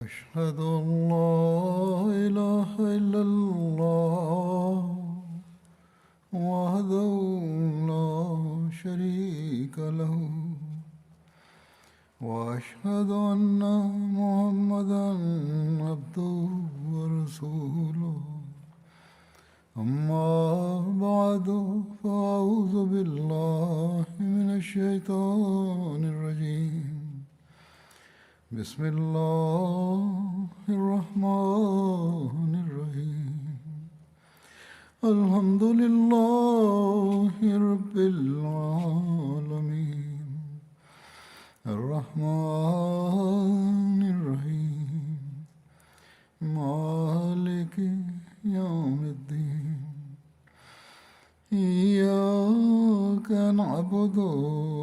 أشهد أن لا إله إلا الله وحده لا شريك له وأشهد أن محمدا عبده ورسوله أما بعد فأعوذ بالله من الشيطان الرجيم بسم الله الرحمن الرحيم الحمد لله رب العالمين الرحمن الرحيم مالك يوم الدين إياك نعبد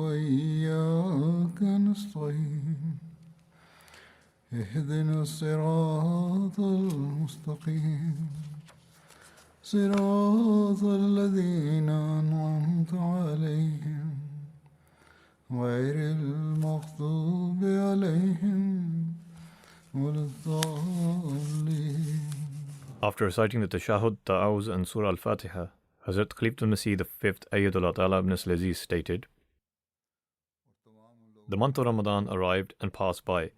وإياك نستعين اهدنا الصراط المستقيم صراط الذين أنعمت عليهم غير المغضوب عليهم ولا الضالين. After reciting the Tashahhud, Ta'awuz and Surah Al-Fatiha, Hazrat Khalifat al-Masih the fifth Ayyadullah Ta'ala ibn Aziz stated, "The month of Ramadan arrived and passed by,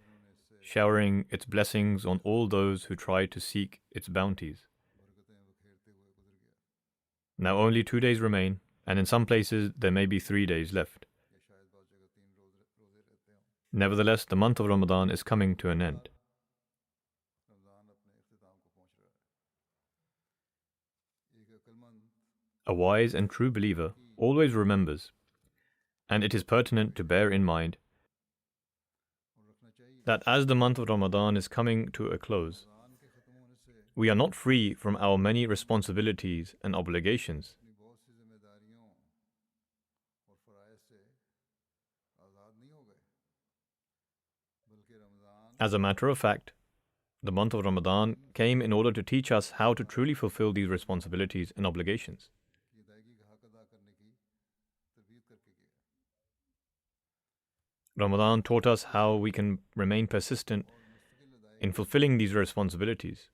showering its blessings on all those who tried to seek its bounties. Now only 2 days remain, and in some places there may be 3 days left. Nevertheless, the month of Ramadan is coming to an end. A wise and true believer always remembers, and it is pertinent to bear in mind, that as the month of Ramadan is coming to a close, we are not free from our many responsibilities and obligations. As a matter of fact, the month of Ramadan came in order to teach us how to truly fulfill these responsibilities and obligations. Ramadan taught us how we can remain persistent in fulfilling these responsibilities.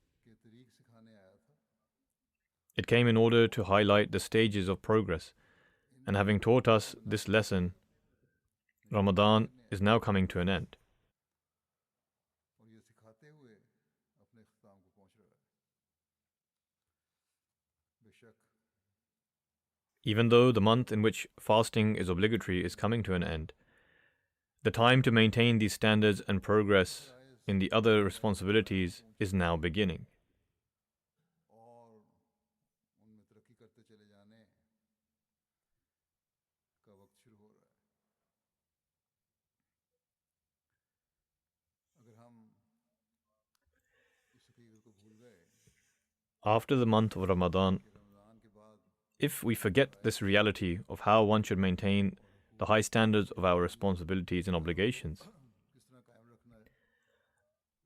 It came in order to highlight the stages of progress, and having taught us this lesson, Ramadan is now coming to an end. Even though the month in which fasting is obligatory is coming to an end, the time to maintain these standards and progress in the other responsibilities is now beginning. After the month of Ramadan, if we forget this reality of how one should maintain the high standards of our responsibilities and obligations,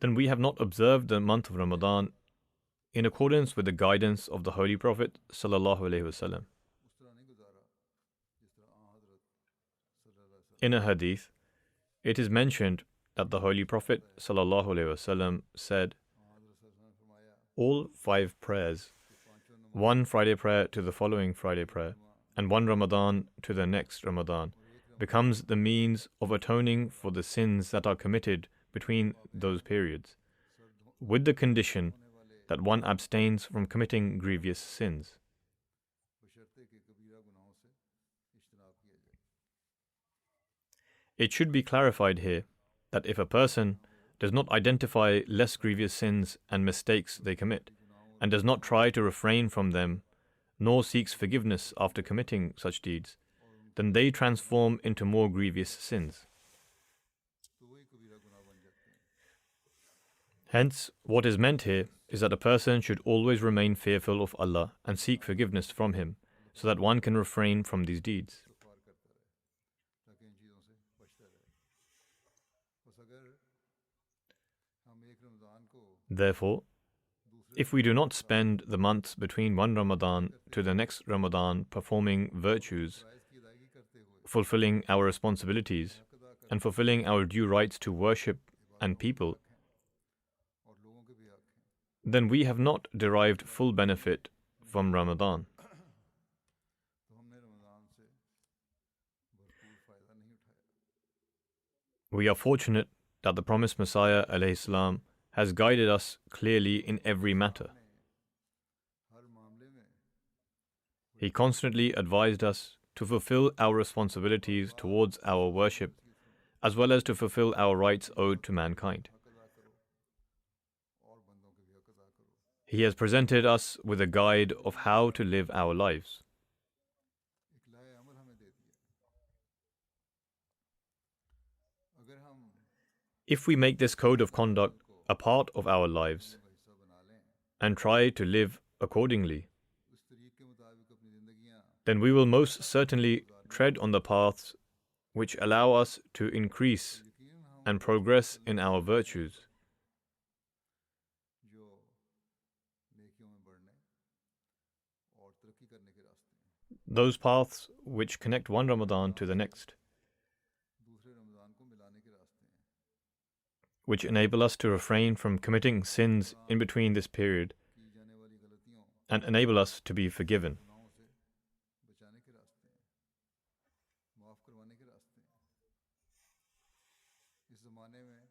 then we have not observed the month of Ramadan in accordance with the guidance of the Holy Prophet ﷺ. In a hadith, it is mentioned that the Holy Prophet ﷺ said, "All 5 prayers, 1 Friday prayer to the following Friday prayer, and 1 Ramadan to the next Ramadan, becomes the means of atoning for the sins that are committed between those periods, with the condition that one abstains from committing grievous sins." It should be clarified here that if a person does not identify less grievous sins and mistakes they commit, and does not try to refrain from them, nor seeks forgiveness after committing such deeds, then they transform into more grievous sins. Hence, what is meant here is that a person should always remain fearful of Allah and seek forgiveness from Him, so that one can refrain from these deeds. Therefore, if we do not spend the months between one Ramadan to the next Ramadan performing virtues, fulfilling our responsibilities, and fulfilling our due rights to worship and people, then we have not derived full benefit from Ramadan. तो हमने रमज़ान से भरपूर फ़ायदा नहीं उठाया। We are fortunate that the promised Messiah alayhi salam has guided us clearly in every matter. हर मामले में He constantly advised us to fulfill our responsibilities towards our worship, as well as to fulfill our rights owed to mankind. हक अदा करो और बंदों के भी हक अदा करो। He has presented us with a guide of how to live our lives. इखलाए अमल हमें दे दिया। अगर हम If we make this code of conduct a part of our lives का हिस्सा बना लें, and try to live accordingly, उस तरीक़ के मुताबिक अपनी ज़िंदगियाँ then we will most certainly tread on the paths which allow us to increase यकीनन हम and progress in our virtues, जो नेकियों में बढ़ने और तरक्की करने के रास्ते हैं, those paths which connect one Ramadan to the next, दूसरे रमज़ान को मिलाने के रास्ते हैं, which enable us to refrain from committing sins in between this period की जाने वाली गलतियों and enable us to be forgiven. गुनाहों से बचाने के रास्ते हैं, माफ़ करवाने के रास्ते हैं। इस ज़माने में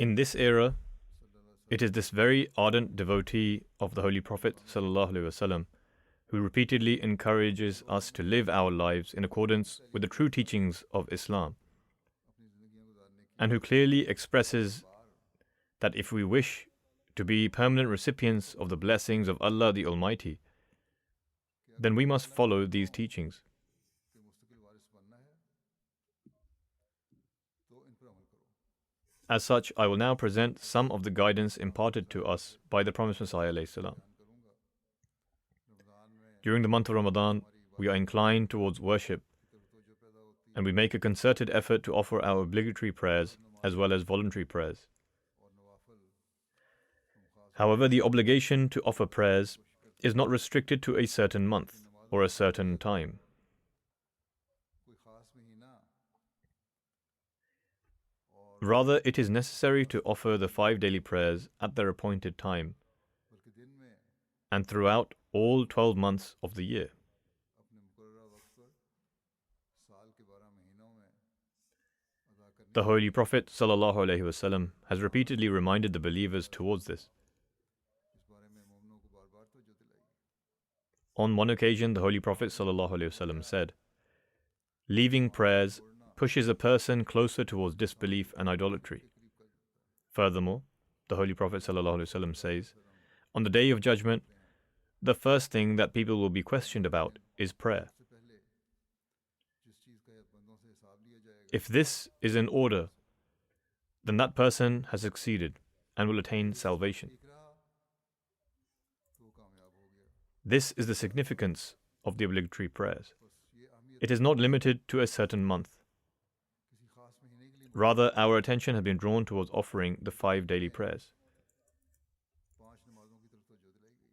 In this era, सल्लल्लाहु अलैहि it is this very ardent devotee of the Holy Prophet ﷺ who repeatedly encourages us to live our lives in accordance with the true teachings of Islam, अपनी ज़िंदगियाँ गुजारने की and who clearly expresses that if we wish to be permanent recipients of the blessings of Allah the Almighty, then we must follow these teachings. के मुस्तकिल वारिस बनना है तो इन पर अमल करो। As such, I will now present some of the guidance imparted to us by the promised Messiah alayhi salam. बयान करूँगा। रमज़ान में During the month of Ramadan, we are inclined towards worship, तरफ तवज्जो पैदा होती है and we make a concerted effort to offer our obligatory prayers as well as voluntary prayers. और नवाफिल हम खास However, the obligation to offer prayers is not restricted to a certain month or a certain time. कोई खास महीना और Rather, it is necessary to offer the 5 daily prayers at their appointed time बल्कि दिन में and throughout all 12 months of the year. अपने मुकर्रर वक्त पर साल के 12 महीनों में अदा करने The Holy Prophet ﷺ has repeatedly reminded the believers towards this. इस बारे में मोमिनों को बार-बार तवज्जो दिलाई। On one occasion, the Holy Prophet ﷺ said, "Leaving prayers pushes a person closer towards disbelief and idolatry." Furthermore, the Holy Prophet ﷺ says, "On the Day of Judgment, the first thing that people will be questioned about is prayer. सबसे पहले जिस चीज़ का बंदों से हिसाब लिया जाएगा If this is in order, then that person has succeeded and will attain salvation." ठीक रहा तो वो कामयाब हो गया। This is the significance of the obligatory prayers. बस ये अहमियत It is not limited to a certain month. किसी खास महीने के लिए Rather, our attention has been drawn towards offering the 5 daily prayers. 5 नमाज़ों की तरफ तवज्जो दिलाई गई।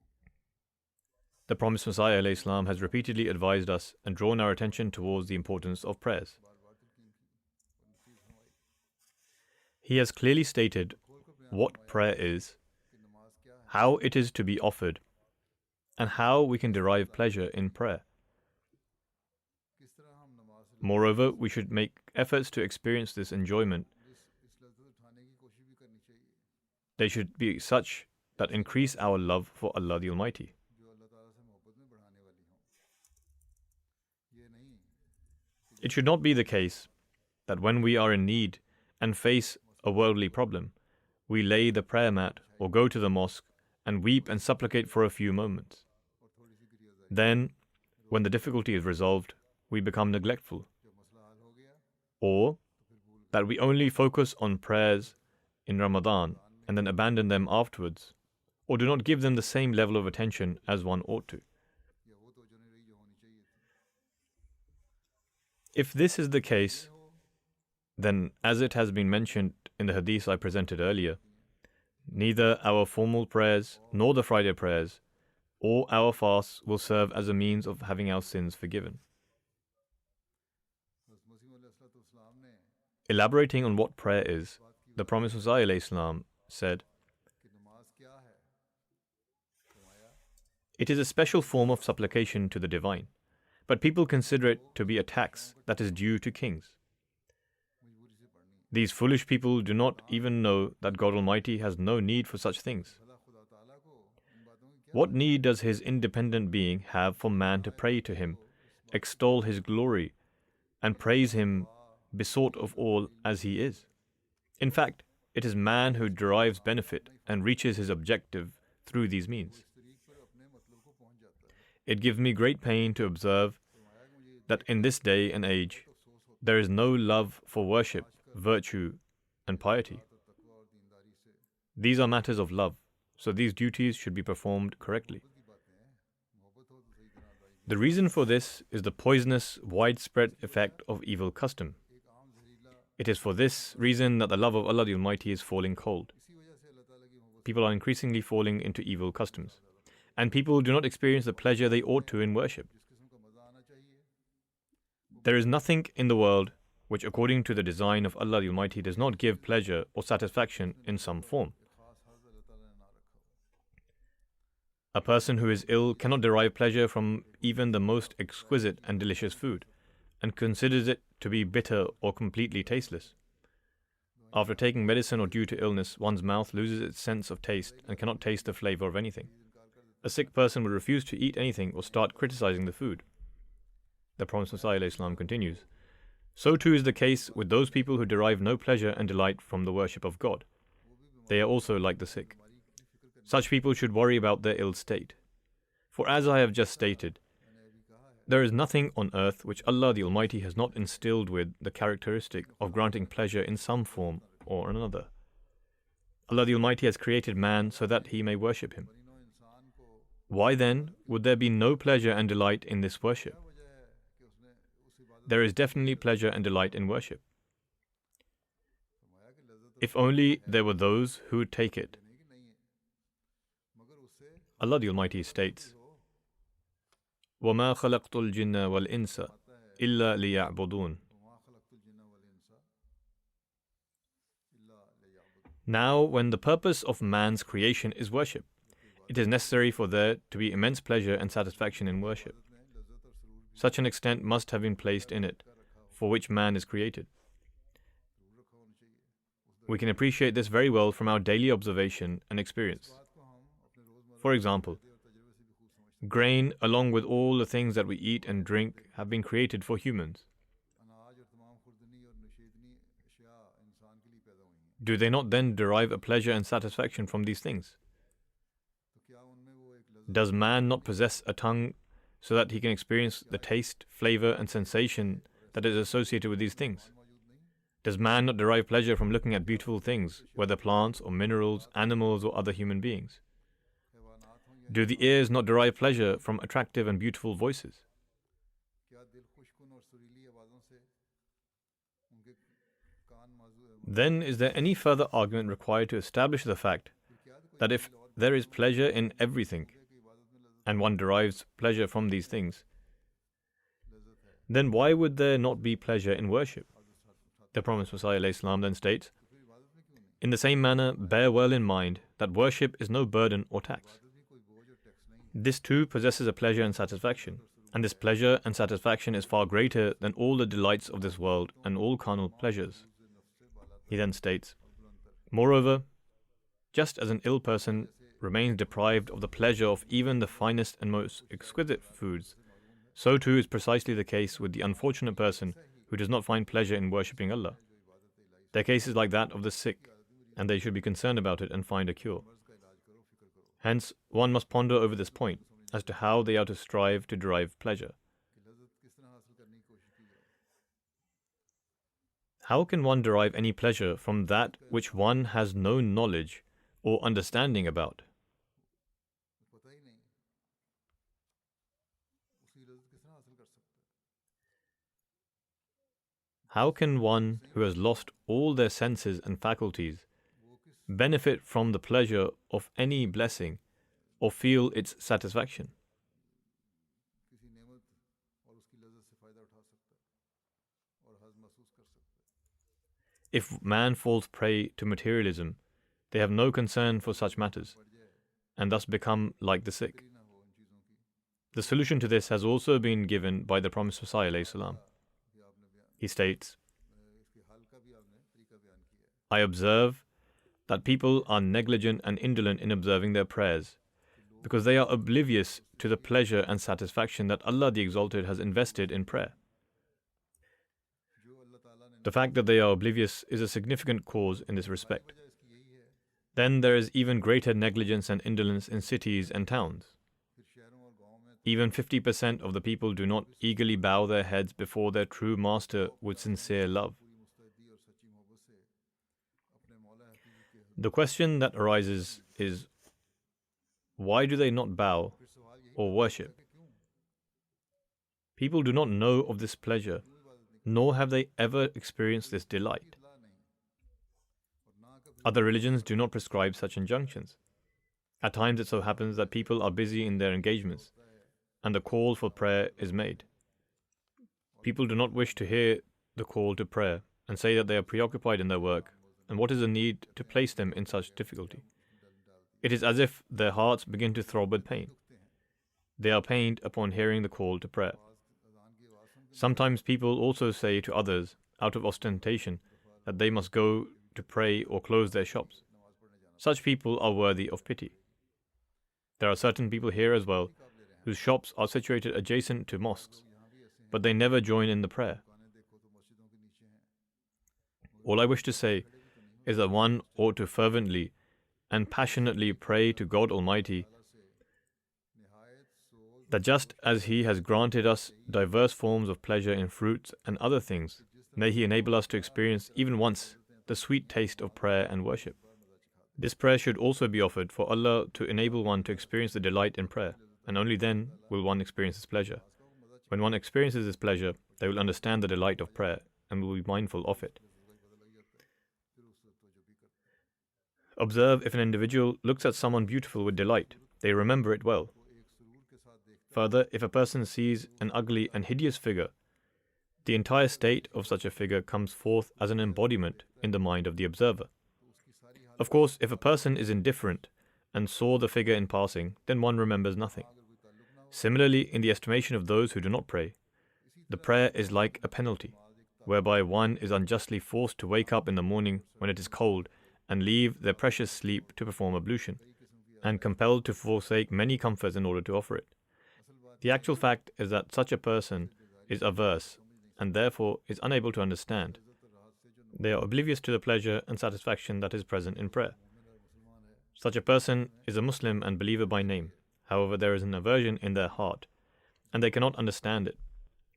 The promised Messiah alayhi salam has repeatedly advised us and drawn our attention towards the importance of prayers. बार-बार तलकीन की और नसीहत फरमाई He has clearly stated खोलकर बयान what prayer is, कि नमाज क्या है, how it is to be offered, and how we can derive pleasure in prayer. किस तरह हम नमाज से Moreover, we should make efforts to experience this enjoyment. इस लज़्ज़त उठाने की कोशिश भी करनी चाहिए They should be such that increase our love for Allah the Almighty. जो अल्लाह ताला से मोहब्बत में बढ़ाने वाली हों। ये नहीं It should not be the case that when we are in need and face a worldly problem, we lay the prayer mat or go to the mosque and weep and supplicate for a few moments. और थोड़ी सी गिरियाज़ाई Then, when the difficulty is resolved, we become neglectful. जब मसला हल हो गया Or that we only focus on prayers in Ramadan and then abandon them afterwards, or do not give them the same level of attention as one ought to. या वो तवज्जो नहीं रही जो होनी चाहिए थी। If this is the case, then as it has been mentioned in the hadith I presented earlier, neither our formal prayers nor the Friday prayers or our fasts will serve as a means of having our sins forgiven. हज़रत मसीह अलैहिस्सलाम ने Elaborating on what prayer is, the promised Messiah alayhi salam said, It is a special form of supplication to the divine, but people consider it to be a tax that is due to kings. These foolish people do not even know that God Almighty has no need for such things. What need does His independent being have for man to pray to Him, extol His glory, and praise Him, besought of all as He is? In fact, it is man who derives benefit and reaches his objective through these means. It gives me great pain to observe that in this day and age, there is no love for worship, virtue, and piety. These are matters of love, so these duties should be performed correctly. The reason for this is the poisonous, widespread effect of evil custom. It is for this reason that the love of Allah the Almighty is falling cold. People are increasingly falling into evil customs, and people do not experience the pleasure they ought to in worship. There is nothing in the world which, according to the design of Allah the Almighty, does not give pleasure or satisfaction in some form. A person who is ill cannot derive pleasure from even the most exquisite and delicious food, and considers it to be bitter or completely tasteless. After taking medicine or due to illness, one's mouth loses its sense of taste and cannot taste the flavor of anything. A sick person will refuse to eat anything or start criticizing the food. The Prophet ﷺ continues, "So too is the case with those people who derive no pleasure and delight from the worship of God. They are also like the sick. Such people should worry about their ill state. For as I have just stated, there is nothing on earth which Allah the Almighty has not instilled with the characteristic of granting pleasure in some form or another. Allah the Almighty has created man so that he may worship Him. Why then would there be no pleasure and delight in this worship? There is definitely pleasure and delight in worship. If only there were those who would take it. Allah the Almighty states, وَمَا خَلَقْتُ الْجِنَّ وَالْإِنسَ إِلَّا لِيَعْبُدُونَ. Now, when the purpose of man's creation is worship, it is necessary for there to be immense pleasure and satisfaction in worship. Such an extent must have been placed in it, for which man is created. We can appreciate this very well from our daily observation and experience. For example, grain, along with all the things that we eat and drink, have been created for humans. Do they not then derive a pleasure and satisfaction from these things? Does man not possess a tongue so that he can experience the taste, flavor, and sensation that is associated with these things? Does man not derive pleasure from looking at beautiful things, whether plants or minerals, animals or other human beings? Do the ears not derive pleasure from attractive and beautiful voices? Then is there any further argument required to establish the fact that if there is pleasure in everything, and one derives pleasure from these things, then why would there not be pleasure in worship? The Promised Messiah ﷺ then states, "In the same manner, bear well in mind that worship is no burden or tax. This too possesses a pleasure and satisfaction, and this pleasure and satisfaction is far greater than all the delights of this world and all carnal pleasures." He then states, "Moreover, just as an ill person remains deprived of the pleasure of even the finest and most exquisite foods, so too is precisely the case with the unfortunate person who does not find pleasure in worshipping Allah. Their case is like that of the sick, and they should be concerned about it and find a cure. Hence, one must ponder over this point as to how they are to strive to derive pleasure. How can one derive any pleasure from that which one has no knowledge or understanding about? How can one who has lost all their senses and faculties benefit from the pleasure of any blessing or feel its satisfaction? If man falls prey to materialism, they have no concern for such matters, and thus become like the sick. The solution to this has also been given by the promised Messiah alayhi salam. He states, I observe that people are negligent and indolent in observing their prayers, because they are oblivious to the pleasure and satisfaction that Allah the Exalted has invested in prayer. The fact that they are oblivious is a significant cause in this respect. Then there is even greater negligence and indolence in cities and towns. Even 50% of the people do not eagerly bow their heads before their true master with sincere love. The question that arises is, why do they not bow or worship? People do not know of this pleasure, nor have they ever experienced this delight. Other religions do not prescribe such injunctions. At times it so happens that people are busy in their engagements, and the call for prayer is made. People do not wish to hear the call to prayer and say that they are preoccupied in their work, and what is the need to place them in such difficulty? It is as if their hearts begin to throb with pain. They are pained upon hearing the call to prayer. Sometimes people also say to others, out of ostentation, that they must go to pray or close their shops. Such people are worthy of pity. There are certain people here as well, whose shops are situated adjacent to mosques, but they never join in the prayer. All I wish to say is that one ought to fervently and passionately pray to God Almighty that just as He has granted us diverse forms of pleasure in fruits and other things, may He enable us to experience even once the sweet taste of prayer and worship. This prayer should also be offered for Allah to enable one to experience the delight in prayer, and only then will one experience His pleasure. When one experiences His pleasure, they will understand the delight of prayer and will be mindful of it. Observe if an individual looks at someone beautiful with delight, they remember it well. Further, if a person sees an ugly and hideous figure, the entire state of such a figure comes forth as an embodiment in the mind of the observer. Of course, if a person is indifferent and saw the figure in passing, then one remembers nothing. Similarly, in the estimation of those who do not pray, the prayer is like a penalty, whereby one is unjustly forced to wake up in the morning when it is cold and leave their precious sleep to perform ablution, and compelled to forsake many comforts in order to offer it. The actual fact is that such a person is averse and therefore is unable to understand. They are oblivious to the pleasure and satisfaction that is present in prayer. Such a person is a Muslim and believer by name. However, there is an aversion in their heart, and they cannot understand it.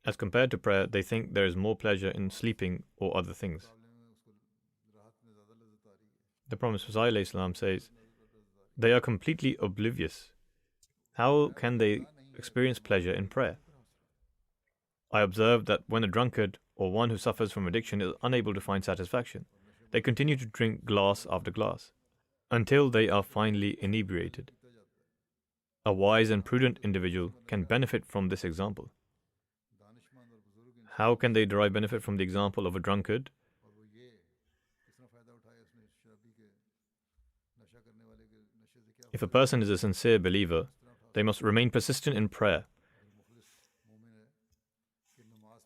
As compared to prayer, they think there is more pleasure in sleeping or other things. The promised Messiah ﷺ says, they are completely oblivious. How can they experience pleasure in prayer? I observe that when a drunkard or one who suffers from addiction is unable to find satisfaction, they continue to drink glass after glass until they are finally inebriated. A wise and prudent individual can benefit from this example. How can they derive benefit from the example of a drunkard? If a person is a sincere believer, they must remain persistent in prayer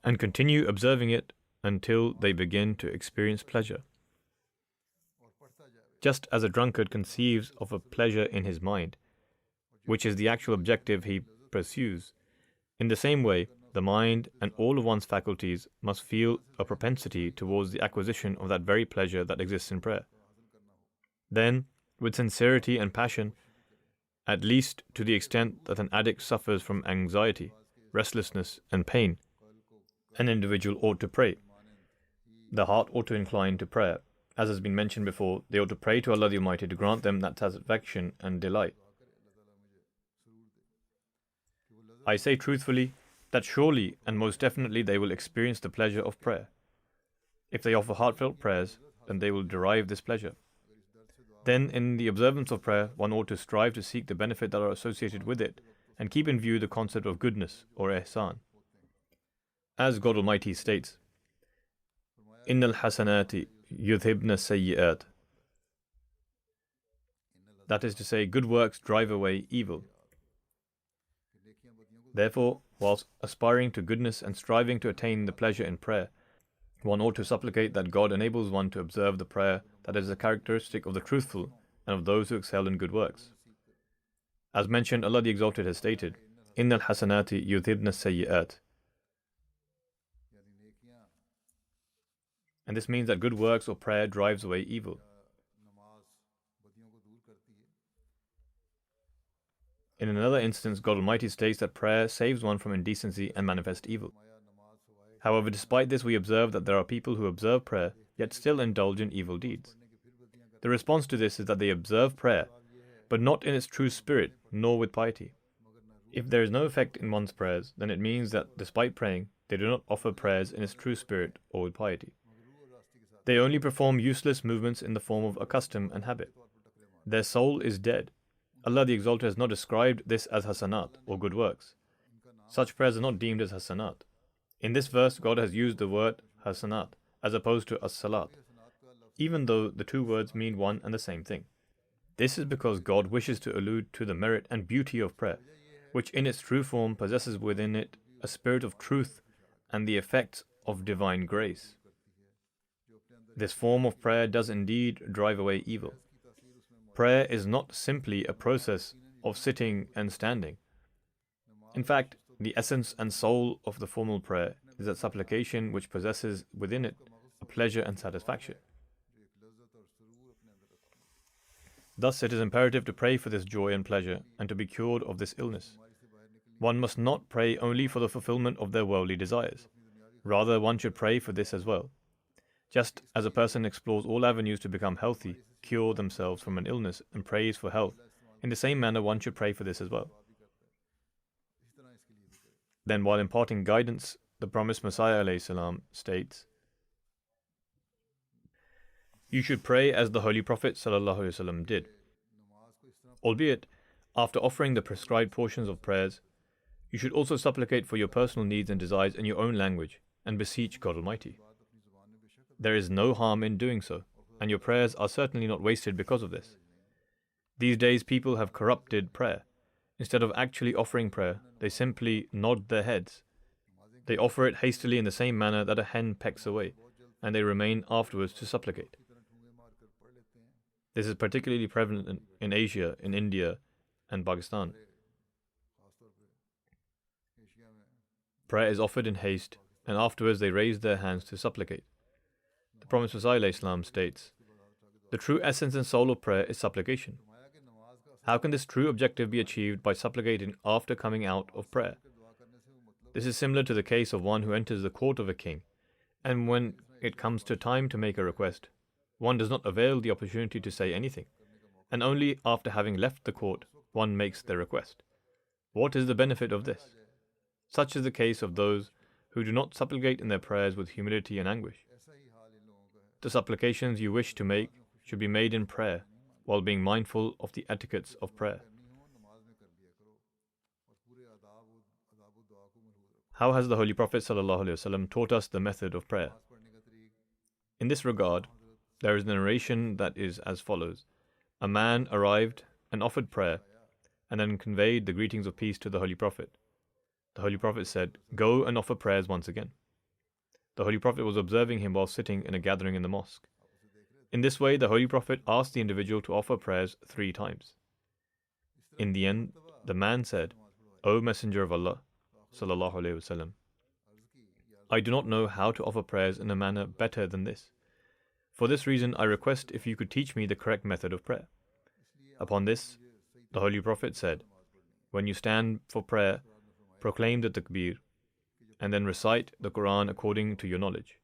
and continue observing it until they begin to experience pleasure. Just as a drunkard conceives of a pleasure in his mind, which is the actual objective he pursues, in the same way, the mind and all of one's faculties must feel a propensity towards the acquisition of that very pleasure that exists in prayer. Then, with sincerity and passion, at least to the extent that an addict suffers from anxiety, restlessness, and pain, an individual ought to pray. The heart ought to incline to prayer. As has been mentioned before, they ought to pray to Allah the Almighty to grant them that satisfaction and delight. I say truthfully that surely and most definitely they will experience the pleasure of prayer. If they offer heartfelt prayers, then they will derive this pleasure. Then, in the observance of prayer, one ought to strive to seek the benefit that are associated with it and keep in view the concept of goodness or ihsan. As God Almighty states, Innal hasanati yudhibna sayyi'at. That is to say, good works drive away evil. Therefore, whilst aspiring to goodness and striving to attain the pleasure in prayer, one ought to supplicate that God enables one to observe the prayer that is a characteristic of the truthful and of those who excel in good works. As mentioned, Allah the Exalted has stated, "Innal hasanati yudhibna sayyi'at." And this means that good works or prayer drives away evil. In another instance, God Almighty states that prayer saves one from indecency and manifest evil. However, despite this, we observe that there are people who observe prayer, yet still indulge in evil deeds. The response to this is that they observe prayer, but not in its true spirit, nor with piety. If there is no effect in one's prayers, then it means that despite praying, they do not offer prayers in its true spirit or with piety. They only perform useless movements in the form of a custom and habit. Their soul is dead. Allah the Exalted has not described this as hasanat, or good works. Such prayers are not deemed as hasanat. In this verse, God has used the word hasanat, as opposed to as-salat, even though the two words mean one and the same thing. This is because God wishes to allude to the merit and beauty of prayer, which in its true form possesses within it a spirit of truth and the effects of divine grace. This form of prayer does indeed drive away evil. Prayer is not simply a process of sitting and standing. In fact, the essence and soul of the formal prayer is that supplication which possesses within it a pleasure and satisfaction. Thus, it is imperative to pray for this joy and pleasure and to be cured of this illness. One must not pray only for the fulfillment of their worldly desires. Rather, one should pray for this as well. Just as a person explores all avenues to become healthy, cure themselves from an illness, and prays for health, in the same manner one should pray for this as well. Then, while imparting guidance, the promised Messiah ﷺ states, "You should pray as the Holy Prophet ﷺ did. Albeit, after offering the prescribed portions of prayers, you should also supplicate for your personal needs and desires in your own language and beseech God Almighty. There is no harm in doing so, and your prayers are certainly not wasted because of this. These days people have corrupted prayer. Instead of actually offering prayer, they simply nod their heads. They offer it hastily in the same manner that a hen pecks away, and they remain afterwards to supplicate. This is particularly prevalent in Asia, in India, and Pakistan. Prayer is offered in haste, and afterwards they raise their hands to supplicate. The Prophet ﷺ states, "The true essence and soul of prayer is supplication. How can this true objective be achieved by supplicating after coming out of prayer? This is similar to the case of one who enters the court of a king, and when it comes to time to make a request, one does not avail the opportunity to say anything, and only after having left the court, one makes the request. What is the benefit of this? Such is the case of those who do not supplicate in their prayers with humility and anguish. The supplications you wish to make should be made in prayer, while being mindful of the etiquettes of prayer." How has the Holy Prophet ﷺ taught us the method of prayer? In this regard, there is a narration that is as follows. A man arrived and offered prayer, and then conveyed the greetings of peace to the Holy Prophet. The Holy Prophet said, "Go and offer prayers once again." The Holy Prophet was observing him while sitting in a gathering in the mosque. In this way, the Holy Prophet asked the individual to offer prayers 3 times. In the end, the man said, "O Messenger of Allah, sallallahu alaihi wasallam, I do not know how to offer prayers in a manner better than this. For this reason, I request if you could teach me the correct method of prayer." Upon this, the Holy Prophet said, "When you stand for prayer, proclaim the takbir, and then recite the Quran according to your knowledge.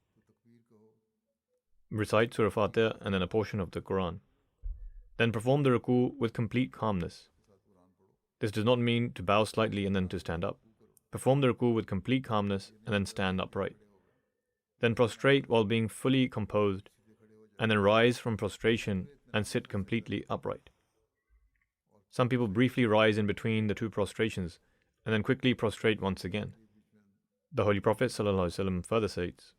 Recite Surah Fatiha and then a portion of the Quran. Then perform the ruku with complete calmness. This does not mean to bow slightly and then to stand up. Perform the ruku with complete calmness and then stand upright. Then prostrate while being fully composed, and then rise from prostration and sit completely upright. Some people briefly rise in between the 2 prostrations and then quickly prostrate once again. The Holy Prophet ﷺ further states,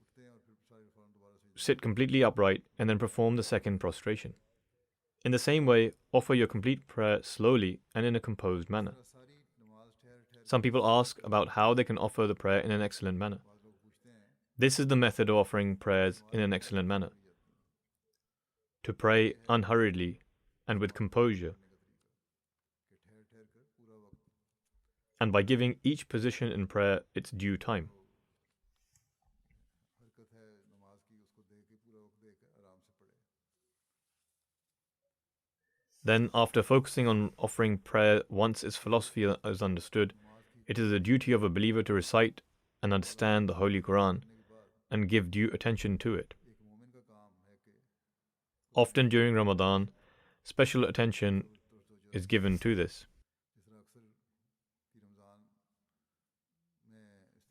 "Sit completely upright and then perform the 2nd prostration. In the same way, offer your complete prayer slowly and in a composed manner." Some people ask about how they can offer the prayer in an excellent manner. This is the method of offering prayers in an excellent manner. To pray unhurriedly and with composure, and by giving each position in prayer its due time. Then, after focusing on offering prayer once its philosophy is understood, it is the duty of a believer to recite and understand the Holy Quran and give due attention to it. Often during Ramadan, special attention is given to this.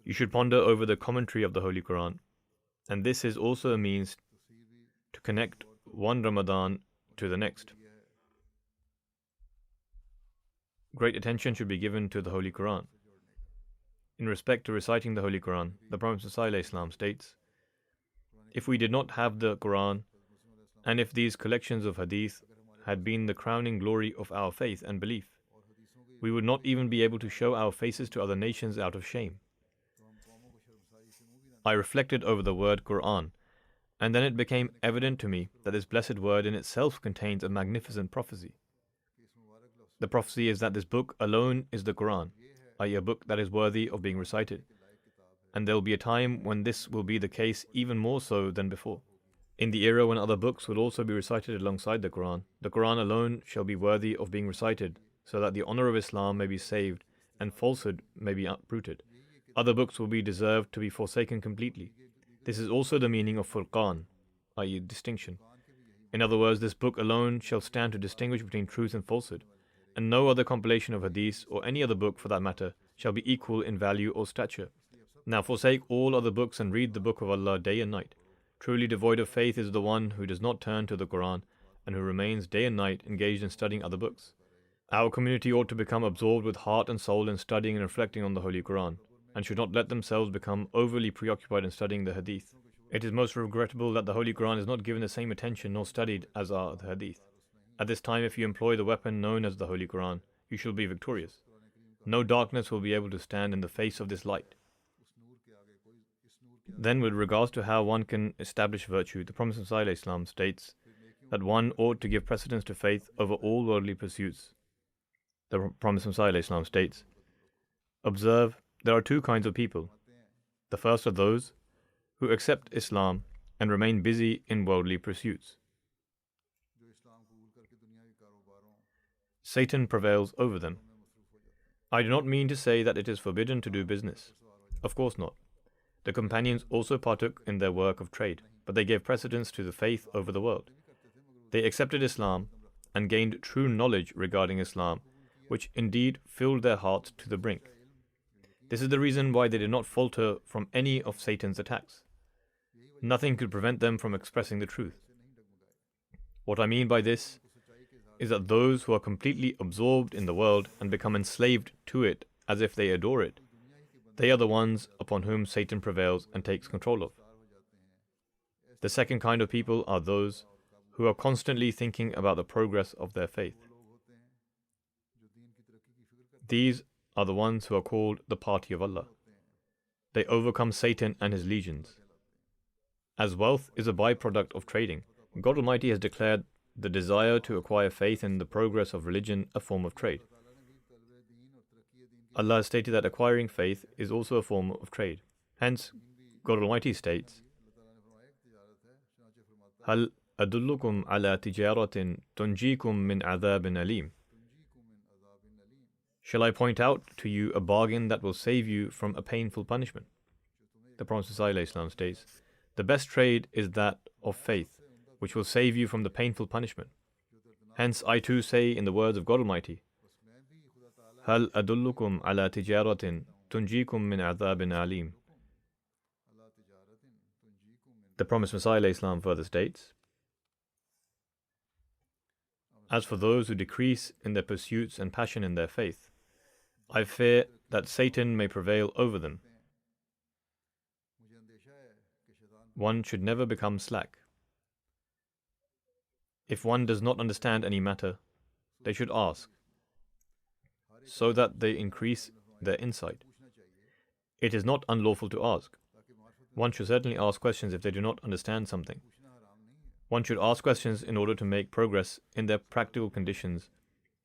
You should ponder over the commentary of the Holy Quran, and this is also a means to connect one Ramadan to the next. Great attention should be given to the Holy Quran. In respect to reciting the Holy Quran, the Prophet ﷺ states, "If we did not have the Quran, and if these collections of hadith had been the crowning glory of our faith and belief, we would not even be able to show our faces to other nations out of shame." I reflected over the word Quran, and then it became evident to me that this blessed word in itself contains a magnificent prophecy. The prophecy is that this book alone is the Quran, i.e. a book that is worthy of being recited. And there will be a time when this will be the case even more so than before. In the era when other books will also be recited alongside the Quran alone shall be worthy of being recited, so that the honor of Islam may be saved and falsehood may be uprooted. Other books will be deserved to be forsaken completely. This is also the meaning of Furqan, i.e. distinction. In other words, this book alone shall stand to distinguish between truth and falsehood, and no other compilation of hadith, or any other book for that matter, shall be equal in value or stature. Now forsake all other books and read the book of Allah day and night. Truly devoid of faith is the one who does not turn to the Quran, and who remains day and night engaged in studying other books. Our community ought to become absorbed with heart and soul in studying and reflecting on the Holy Quran, and should not let themselves become overly preoccupied in studying the hadith. It is most regrettable that the Holy Quran is not given the same attention nor studied as are the hadith. At this time, if you employ the weapon known as the Holy Quran, you shall be victorious. No darkness will be able to stand in the face of this light. Then, with regards to how one can establish virtue, the Prophet ﷺ states that one ought to give precedence to faith over all worldly pursuits. The Prophet ﷺ states, "Observe, there are two kinds of people. The first are those who accept Islam and remain busy in worldly pursuits. Satan prevails over them. I do not mean to say that it is forbidden to do business. Of course not. The companions also partook in their work of trade, but they gave precedence to the faith over the world. They accepted Islam and gained true knowledge regarding Islam, which indeed filled their hearts to the brink. This is the reason why they did not falter from any of Satan's attacks. Nothing could prevent them from expressing the truth. What I mean by this is that those who are completely absorbed in the world and become enslaved to it as if they adore it, they are the ones upon whom Satan prevails and takes control of. The second kind of people are those who are constantly thinking about the progress of their faith. These are the ones who are called the party of Allah. They overcome Satan and his legions. As wealth is a byproduct of trading, God Almighty has declared the desire to acquire faith in the progress of religion a form of trade. Allah has stated that acquiring faith is also a form of trade. Hence, God Almighty states, "Hal adullukum ala tijaratin tunjikum min adhabin alim." Shall I point out to you a bargain that will save you from a painful punishment? The Prophet ﷺ states, "The best trade is that of faith, which will save you from the painful punishment." Hence, I too say in the words of God Almighty, "Hal adullukum ala tijaratin tunjikum min adhabin alim." The Promised Messiah ﷺ further states, "As for those who decrease in their pursuits and passion in their faith, I fear that Satan may prevail over them." One should never become slack. If one does not understand any matter, they should ask, so that they increase their insight. It is not unlawful to ask. One should certainly ask questions if they do not understand something. One should ask questions in order to make progress in their practical conditions,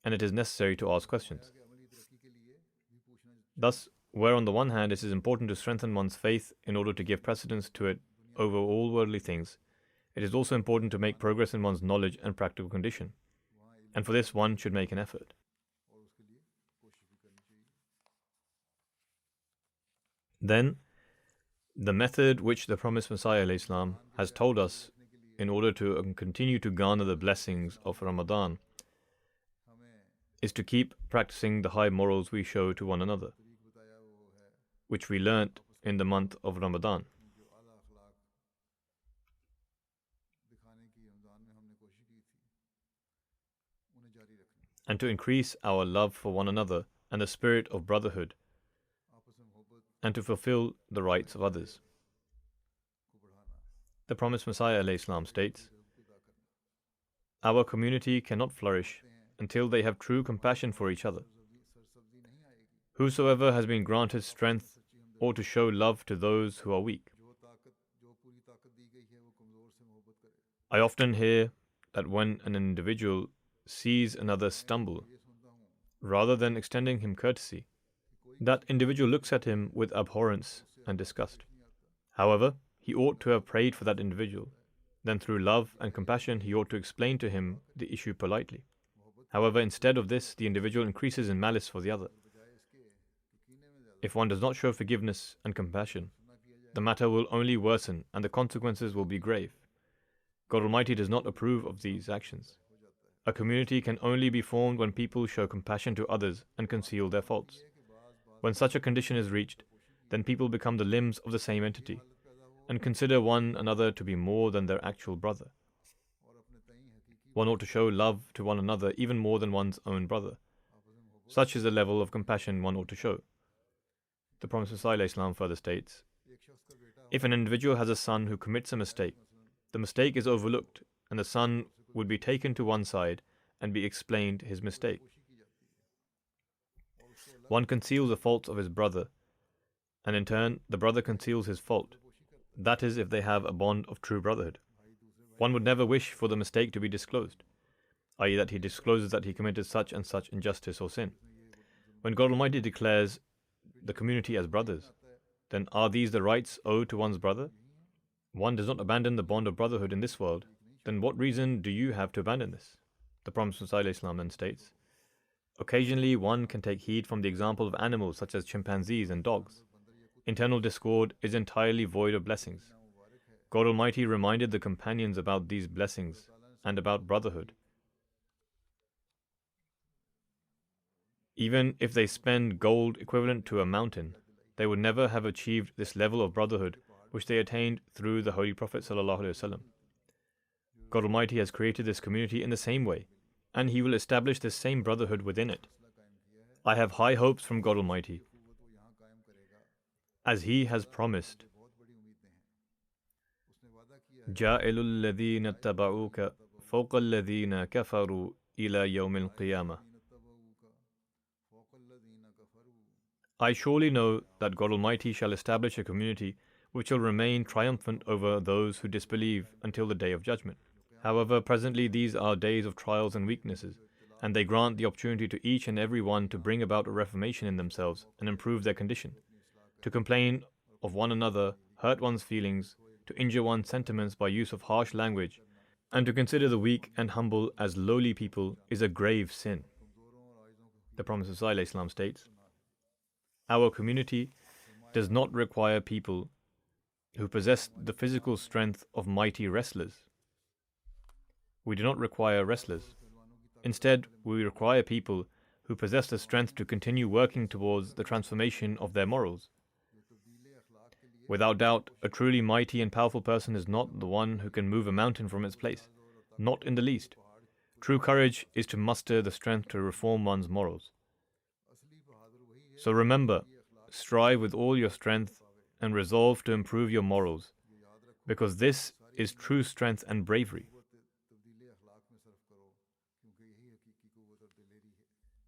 and it is necessary to ask questions. Thus, where on the one hand it is important to strengthen one's faith in order to give precedence to it over all worldly things, it is also important to make progress in one's knowledge and practical condition, and for this one should make an effort. Then, the method which the promised Messiah ﷺ has told us in order to continue to garner the blessings of Ramadan is to keep practicing the high morals we show to one another, which we learnt in the month of Ramadan. And to increase our love for one another and the spirit of brotherhood, and to fulfill the rights of others. The promised Messiah ﷺ states, "Our community cannot flourish until they have true compassion for each other. Whosoever has been granted strength ought to show love to those who are weak." I often hear that when an individual sees another stumble, rather than extending him courtesy, that individual looks at him with abhorrence and disgust. However, he ought to have prayed for that individual. Then through love and compassion, he ought to explain to him the issue politely. However, instead of this, the individual increases in malice for the other. If one does not show forgiveness and compassion, the matter will only worsen and the consequences will be grave. God Almighty does not approve of these actions. A community can only be formed when people show compassion to others and conceal their faults. When such a condition is reached, then people become the limbs of the same entity and consider one another to be more than their actual brother. One ought to show love to one another even more than one's own brother. Such is the level of compassion one ought to show. The Prophet ﷺ further states, "If an individual has a son who commits a mistake, the mistake is overlooked and the son would be taken to one side and be explained his mistake. One conceals the faults of his brother, and in turn, the brother conceals his fault. That is, if they have a bond of true brotherhood. One would never wish for the mistake to be disclosed, i.e. that he discloses that he committed such and such injustice or sin. When God Almighty declares the community as brothers, then are these the rights owed to one's brother? One does not abandon the bond of brotherhood in this world, then what reason do you have to abandon this?" The Prophet ﷺ then states, "Occasionally one can take heed from the example of animals such as chimpanzees and dogs. Internal discord is entirely void of blessings. God Almighty reminded the companions about these blessings and about brotherhood. Even if they spend gold equivalent to a mountain, they would never have achieved this level of brotherhood which they attained through the Holy Prophet ﷺ. God Almighty has created this community in the same way, and He will establish this same brotherhood within it. I have high hopes from God Almighty, as He has promised, جَاعِلُ الَّذِينَ اتَّبَعُوكَ فَوْقَ الَّذِينَ كَفَرُوا إِلَى يَوْمِ الْقِيَامَةِ. I surely know that God Almighty shall establish a community which will remain triumphant over those who disbelieve until the Day of Judgment. However, presently these are days of trials and weaknesses, and they grant the opportunity to each and every one to bring about a reformation in themselves and improve their condition. To complain of one another, hurt one's feelings, to injure one's sentiments by use of harsh language, and to consider the weak and humble as lowly people is a grave sin. The Prophet ﷺ states, "Our community does not require people who possess the physical strength of mighty wrestlers. We do not require wrestlers. Instead, we require people who possess the strength to continue working towards the transformation of their morals. Without doubt, a truly mighty and powerful person is not the one who can move a mountain from its place, not in the least. True courage is to muster the strength to reform one's morals. So remember, strive with all your strength and resolve to improve your morals, because this is true strength and bravery."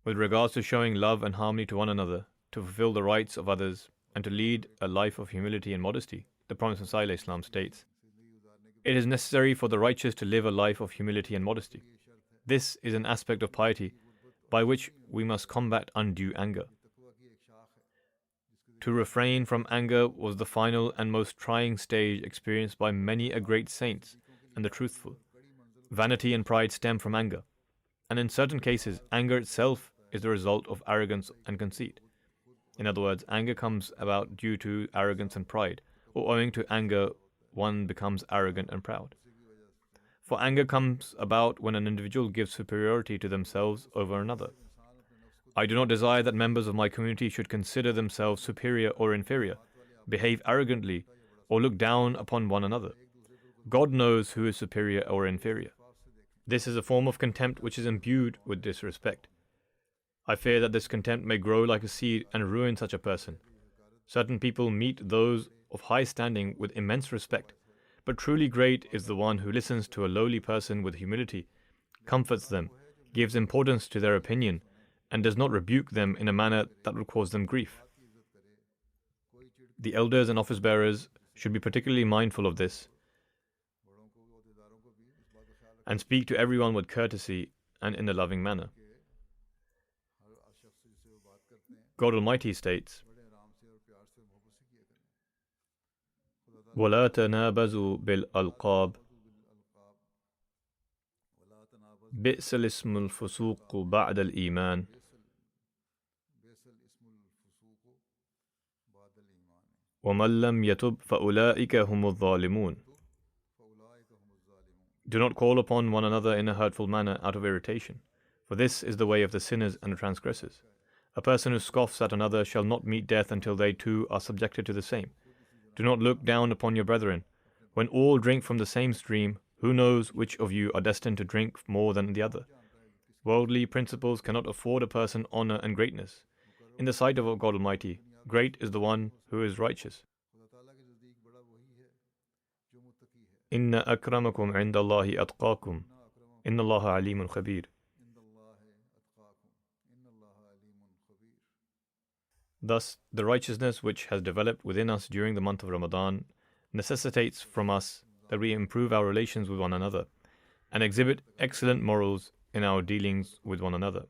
With regards to showing love and harmony to one another, to fulfill the rights of others, and to lead a life of humility and modesty. The Prophet ﷺ states, "It is necessary for the righteous to live a life of humility and modesty. This is an aspect of piety by which we must combat undue anger. To refrain from anger was the final and most trying stage experienced by many a great saints and the truthful. Vanity and pride stem from anger, and in certain cases, anger itself is the result of arrogance and conceit. In other words, anger comes about due to arrogance and pride, or owing to anger, one becomes arrogant and proud. For anger comes about when an individual gives superiority to themselves over another. I do not desire that members of my community should consider themselves superior or inferior, behave arrogantly, or look down upon one another. God knows who is superior or inferior. This is a form of contempt which is imbued with disrespect. I fear that this contempt may grow like a seed and ruin such a person. Certain people meet those of high standing with immense respect, but truly great is the one who listens to a lowly person with humility, comforts them, gives importance to their opinion, and does not rebuke them in a manner that would cause them grief. The elders and office bearers should be particularly mindful of this and speak to everyone with courtesy and in a loving manner. God Almighty states, وَلَا تَنَابَزُوا بِالْأَلْقَابِ بِئْسَ الْإِسْمُ الْفُسُوقُ بَعْدَ الْإِيمَانِ وَمَنْ لَمْ يَتُبْ فَأُولَٰئِكَ هُمُ الظَّالِمُونَ. Do not call upon one another in a hurtful manner out of irritation, for this is the way of the sinners and the transgressors. A person who scoffs at another shall not meet death until they too are subjected to the same. Do not look down upon your brethren. When all drink from the same stream, who knows which of you are destined to drink more than the other? Worldly principles cannot afford a person honor and greatness. In the sight of God Almighty, great is the one who is righteous. Inna akramakum indallahi atqakum. Inna Allaha alimun khabir. Thus, the righteousness which has developed within us during the month of Ramadan necessitates from us that we improve our relations with one another and exhibit excellent morals in our dealings with one another.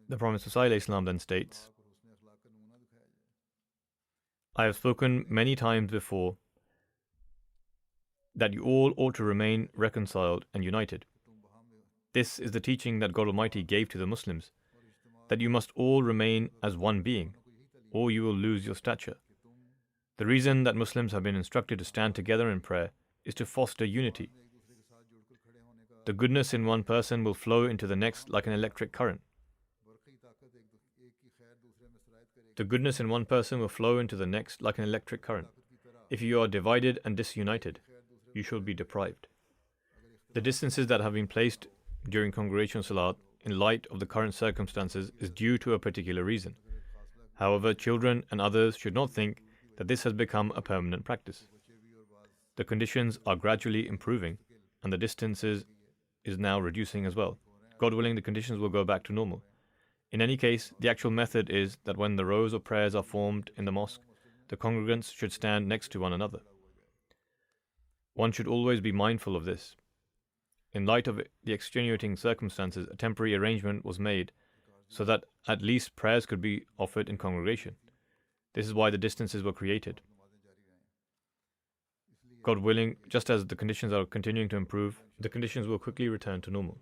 The Prophet ﷺ then states, I have spoken many times before that you all ought to remain reconciled and united. This is the teaching that God Almighty gave to the Muslims, that you must all remain as one being, or you will lose your stature. The reason that Muslims have been instructed to stand together in prayer is to foster unity. The goodness in one person will flow into the next like an electric current. The goodness in one person will flow into the next like an electric current. If you are divided and disunited, you shall be deprived. The distances that have been placed during congregational salat in light of the current circumstances is due to a particular reason. However, children and others should not think that this has become a permanent practice. The conditions are gradually improving and the distances is now reducing as well. God willing, the conditions will go back to normal. In any case, the actual method is that when the rows of prayers are formed in the mosque, the congregants should stand next to one another. One should always be mindful of this. In light of the extenuating circumstances, a temporary arrangement was made so that at least prayers could be offered in congregation. This is why the distances were created. God willing, just as the conditions are continuing to improve, the conditions will quickly return to normal.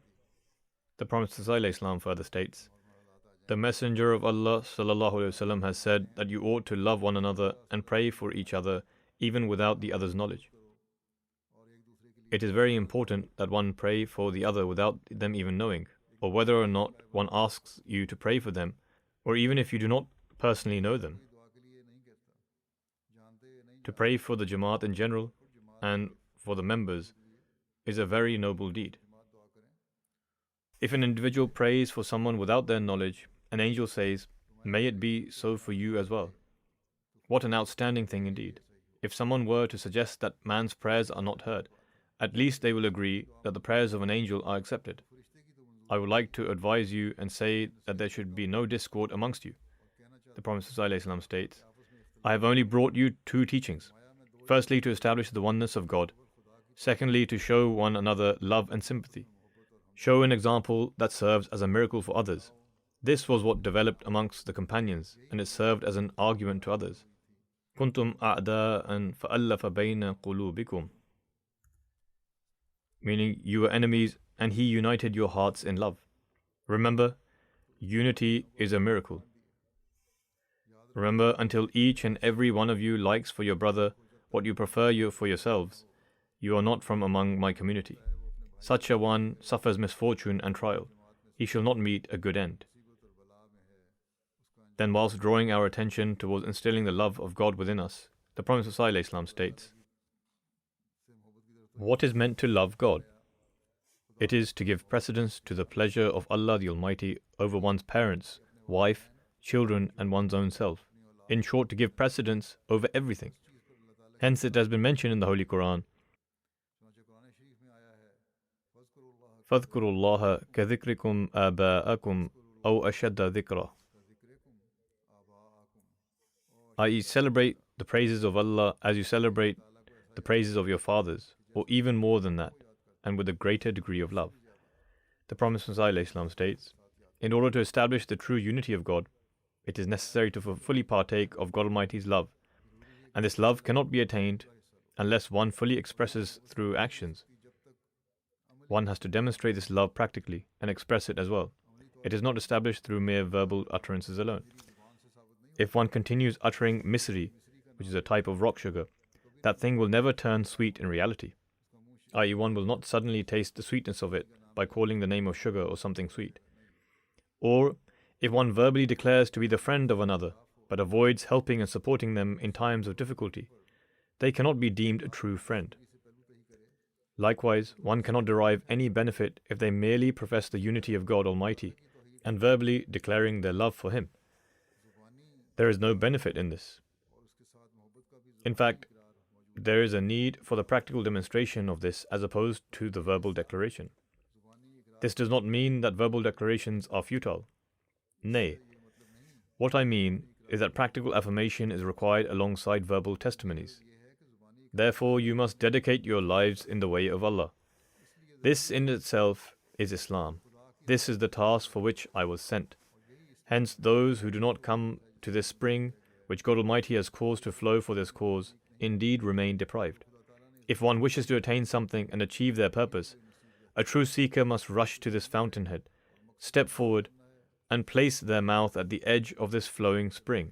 The Prophet ﷺ further states, the Messenger of Allah ﷺ has said that you ought to love one another and pray for each other even without the other's knowledge. It is very important that one pray for the other without them even knowing, or whether or not one asks you to pray for them, or even if you do not personally know them. To pray for the Jamaat in general and for the members is a very noble deed. If an individual prays for someone without their knowledge, an angel says, may it be so for you as well. What an outstanding thing indeed. If someone were to suggest that man's prayers are not heard, at least they will agree that the prayers of an angel are accepted. I would like to advise you and say that there should be no discord amongst you. The Prophet ﷺ states, I have only brought you two teachings. Firstly, to establish the oneness of God. Secondly, to show one another love and sympathy. Show an example that serves as a miracle for others. This was what developed amongst the companions, and it served as an argument to others. Kuntum a'da'an fa'allafa bayna qulubikum. Meaning, you were enemies, and He united your hearts in love. Remember, unity is a miracle. Remember, until each and every one of you likes for your brother what you prefer for yourselves, you are not from among my community. Such a one suffers misfortune and trial. He shall not meet a good end. Then, whilst drawing our attention towards instilling the love of God within us, the Prophet ﷺ states, what is meant to love God? It is to give precedence to the pleasure of Allah the Almighty over one's parents, wife, children, and one's own self. In short, to give precedence over everything. Hence, it has been mentioned in the Holy Quran, فَاذْكُرُوا اللَّهَ كَذِكْرِكُمْ آبَاءَكُمْ أَوْ أَشَدَّ ذِكْرًا, i.e., celebrate the praises of Allah as you celebrate the praises of your fathers, or even more than that, and with a greater degree of love. The Prophet ﷺ states, in order to establish the true unity of God, it is necessary to fully partake of God Almighty's love, and this love cannot be attained unless one fully expresses through actions. One has to demonstrate this love practically and express it as well. It is not established through mere verbal utterances alone. If one continues uttering misri, which is a type of rock sugar, that thing will never turn sweet in reality, i.e., one will not suddenly taste the sweetness of it by calling the name of sugar or something sweet. Or, if one verbally declares to be the friend of another, but avoids helping and supporting them in times of difficulty, they cannot be deemed a true friend. Likewise, one cannot derive any benefit if they merely profess the unity of God Almighty and verbally declaring their love for Him. There is no benefit in this. In fact, there is a need for the practical demonstration of this as opposed to the verbal declaration. This does not mean that verbal declarations are futile. Nay, what I mean is that practical affirmation is required alongside verbal testimonies. Therefore, you must dedicate your lives in the way of Allah. This in itself is Islam. This is the task for which I was sent. Hence, those who do not come to this spring, which God Almighty has caused to flow for this cause, indeed remain deprived. If one wishes to attain something and achieve their purpose, a true seeker must rush to this fountainhead, step forward, and place their mouth at the edge of this flowing spring.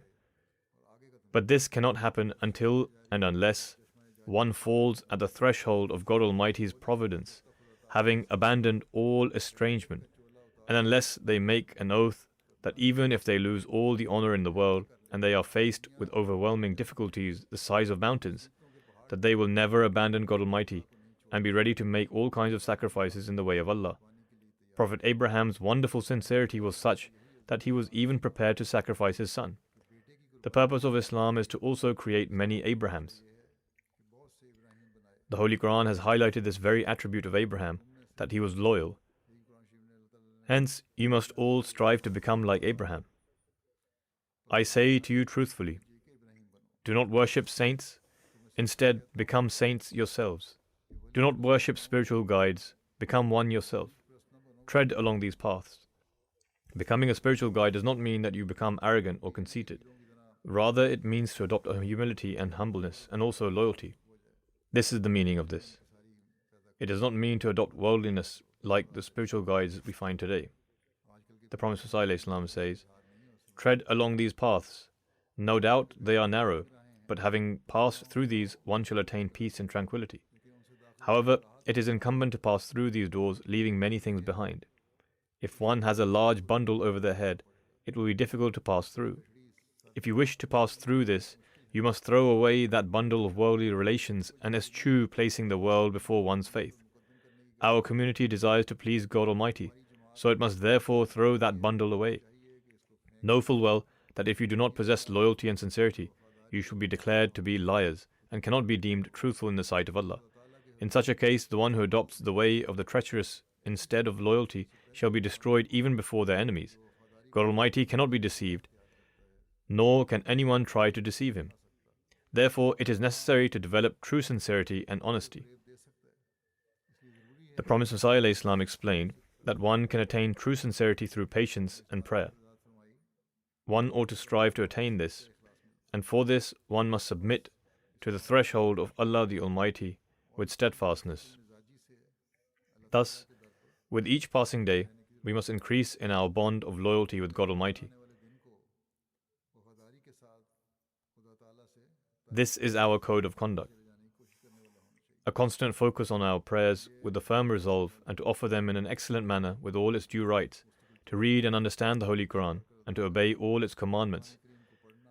But this cannot happen until and unless one falls at the threshold of God Almighty's providence, having abandoned all estrangement, and unless they make an oath that even if they lose all the honor in the world and they are faced with overwhelming difficulties the size of mountains, that they will never abandon God Almighty and be ready to make all kinds of sacrifices in the way of Allah. Prophet Abraham's wonderful sincerity was such that he was even prepared to sacrifice his son. The purpose of Islam is to also create many Abrahams. The Holy Quran has highlighted this very attribute of Abraham, that he was loyal. Hence, you must all strive to become like Abraham. I say to you truthfully, do not worship saints, instead become saints yourselves. Do not worship spiritual guides, become one yourself. Tread along these paths. Becoming a spiritual guide does not mean that you become arrogant or conceited. Rather, it means to adopt a humility and humbleness and also loyalty. This is the meaning of this. It does not mean to adopt worldliness like the spiritual guides we find today. The Prophet ﷺ says, tread along these paths. No doubt they are narrow, but having passed through these, one shall attain peace and tranquility. However, it is incumbent to pass through these doors, leaving many things behind. If one has a large bundle over their head, it will be difficult to pass through. If you wish to pass through this, you must throw away that bundle of worldly relations and eschew placing the world before one's faith. Our community desires to please God Almighty, so it must therefore throw that bundle away. Know full well that if you do not possess loyalty and sincerity, you shall be declared to be liars and cannot be deemed truthful in the sight of Allah. In such a case, the one who adopts the way of the treacherous instead of loyalty shall be destroyed even before their enemies. God Almighty cannot be deceived, nor can anyone try to deceive Him. Therefore, it is necessary to develop true sincerity and honesty. The promised Messiah ﷺ explained that one can attain true sincerity through patience and prayer. One ought to strive to attain this, and for this one must submit to the threshold of Allah the Almighty with steadfastness. Thus, with each passing day, we must increase in our bond of loyalty with God Almighty. This is our code of conduct. A constant focus on our prayers with the firm resolve and to offer them in an excellent manner with all its due rights, to read and understand the Holy Quran and to obey all its commandments,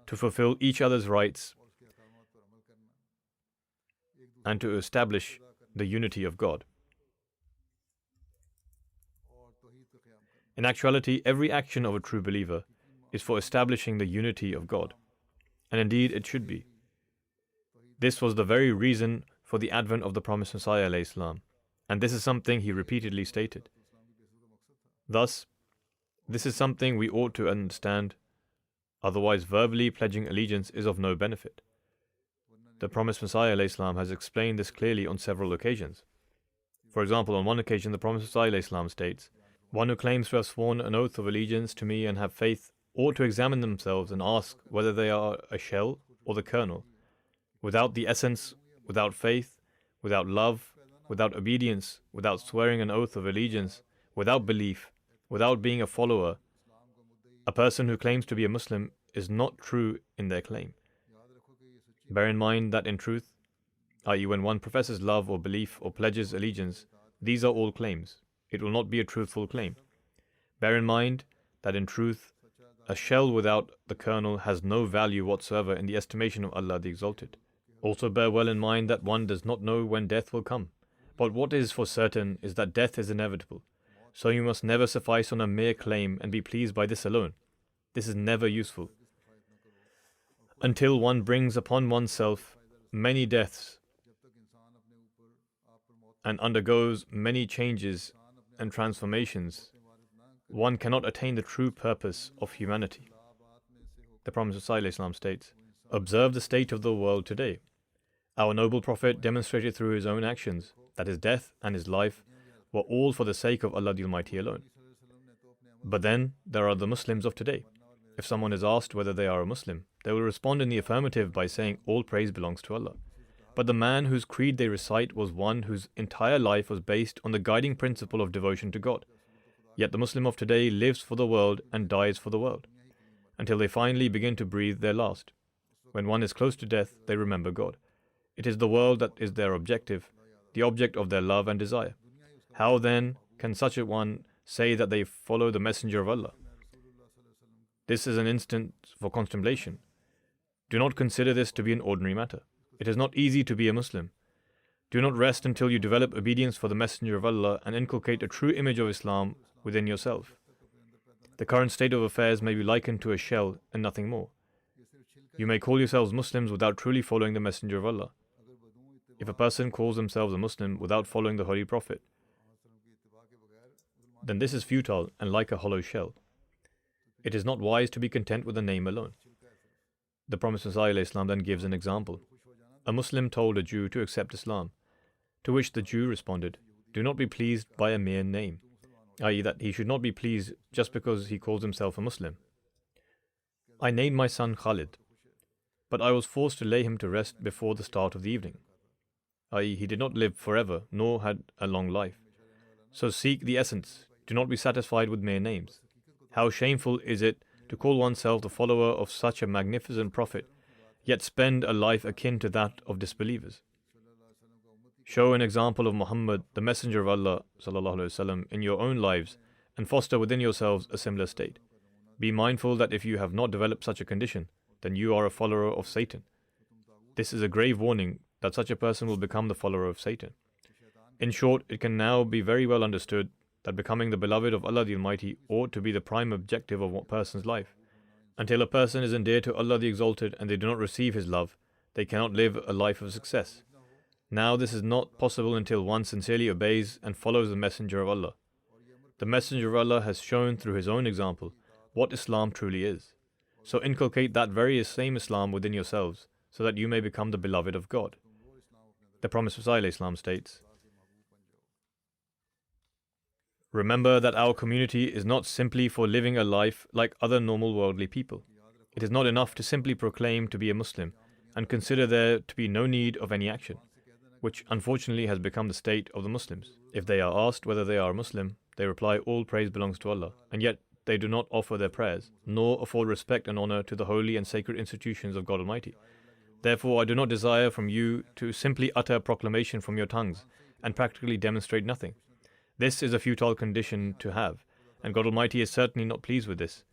to fulfill each other's rights and to establish the unity of God. In actuality, every action of a true believer is for establishing the unity of God, and indeed it should be. This was the very reason for the advent of the promised Messiah ﷺ, and this is something he repeatedly stated. Thus, this is something we ought to understand, otherwise verbally pledging allegiance is of no benefit. The promised Messiah ﷺ has explained this clearly on several occasions. For example, on one occasion the promised Messiah ﷺ states, "One who claims to have sworn an oath of allegiance to me and have faith ought to examine themselves and ask whether they are a shell or the kernel. Without the essence, without faith, without love, without obedience, without swearing an oath of allegiance, without belief, without being a follower, a person who claims to be a Muslim is not true in their claim." Bear in mind that in truth, i.e. when one professes love or belief or pledges allegiance, these are all claims. It will not be a truthful claim. Bear in mind that in truth, a shell without the kernel has no value whatsoever in the estimation of Allah the Exalted. Also bear well in mind that one does not know when death will come. But what is for certain is that death is inevitable. So you must never suffice on a mere claim and be pleased by this alone. This is never useful. Until one brings upon oneself many deaths and undergoes many changes and transformations, one cannot attain the true purpose of humanity. The Prophet ﷺ states, "Observe the state of the world today. Our noble Prophet demonstrated through his own actions that his death and his life were all for the sake of Allah the Almighty alone. But then there are the Muslims of today. If someone is asked whether they are a Muslim, they will respond in the affirmative by saying all praise belongs to Allah. But the man whose creed they recite was one whose entire life was based on the guiding principle of devotion to God. Yet the Muslim of today lives for the world and dies for the world, until they finally begin to breathe their last. When one is close to death, they remember God. It is the world that is their objective, the object of their love and desire. How then can such a one say that they follow the Messenger of Allah? This is an instant for contemplation. Do not consider this to be an ordinary matter. It is not easy to be a Muslim. Do not rest until you develop obedience for the Messenger of Allah and inculcate a true image of Islam within yourself. The current state of affairs may be likened to a shell and nothing more. You may call yourselves Muslims without truly following the Messenger of Allah. If a person calls themselves a Muslim without following the Holy Prophet, then this is futile and like a hollow shell. It is not wise to be content with a name alone. The Prophet ﷺ then gives an example. A Muslim told a Jew to accept Islam, to which the Jew responded, "Do not be pleased by a mere name," i.e. that he should not be pleased just because he calls himself a Muslim. "I named my son Khalid, but I was forced to lay him to rest before the start of the evening," i.e. he did not live forever, nor had a long life. So seek the essence. Do not be satisfied with mere names. How shameful is it to call oneself the follower of such a magnificent prophet, yet spend a life akin to that of disbelievers. Show an example of Muhammad, the Messenger of Allah ﷺ, in your own lives and foster within yourselves a similar state. Be mindful that if you have not developed such a condition, then you are a follower of Satan. This is a grave warning that such a person will become the follower of Satan. In short, it can now be very well understood that becoming the beloved of Allah the Almighty ought to be the prime objective of a person's life. Until a person is endeared to Allah the Exalted and they do not receive His love, they cannot live a life of success. Now this is not possible until one sincerely obeys and follows the Messenger of Allah. The Messenger of Allah has shown through his own example what Islam truly is. So inculcate that very same Islam within yourselves, so that you may become the beloved of God. The Promised Messiah Islam states, remember that our community is not simply for living a life like other normal worldly people. It is not enough to simply proclaim to be a Muslim and consider there to be no need of any action, which unfortunately has become the state of the Muslims. If they are asked whether they are Muslim, they reply all praise belongs to Allah, and yet they do not offer their prayers, nor afford respect and honor to the holy and sacred institutions of God Almighty. Therefore, I do not desire from you to simply utter a proclamation from your tongues and practically demonstrate nothing. This is a futile condition to have, and God Almighty is certainly not pleased with this.